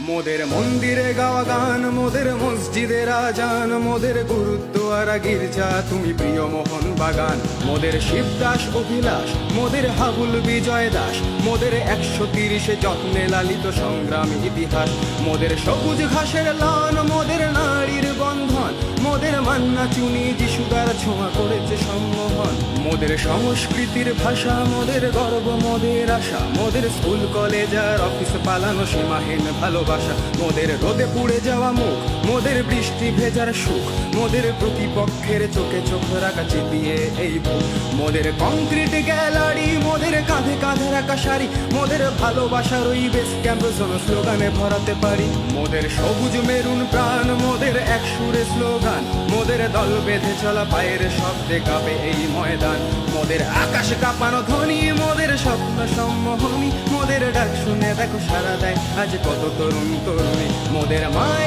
মোদের মন্দিরে গাওয়া গান, মোদের মসজিদের আজান, মোদের গুরুদ্বারা গির্জা তুমি প্রিয় মোহন বাগান। মোদের শিবদাস অভিলাষ, মোদের হাবুল বিজয় দাস, মোদের 130 যত্নে লালিত সংগ্রাম ইতিহাস। মোদের সবুজ ঘাসের লান, মোদের নারীর বন্ধন, মোদের মান্না চুনি যিশুদার ছোঁয়া করেছে সম্মোহন। মোদের সংস্কৃতির ভাষা, মোদের গর্ব, মোদের আশা, মোদের স্কুল কলেজ আর অফিস পালানো সীমাহীন ভালোবাসা। মোদের রোদে পুড়ে যাওয়া মুখ, মোদের বৃষ্টি ভেজার সুখ, মোদের প্রতিপক্ষের চোখে চোখ রাখা চিপিয়ে এই বুক। মোদের কংক্রিট গ্যালারি, মোদের কাঁধে কাঁধে রাখা শাড়ি, মোদের ভালোবাসার ওই বেস ক্যাম্প স্লোগানে ভরাতে পারি। মোদের সবুজ মেরুন প্রাণ, মোদের এক সুরে স্লোগান, মোদের দল বেঁধে চলা পায়ের শব্দে কাঁপে এই ময়দান। মোদের আকাশ কাঁপানো ধ্বনি, মোদের স্বপ্ন সম্মোহনী, মোদের ডাক শুনে দেখো সারা দেয় আজ কত তরুণ তরুণী। মোদের মায়ের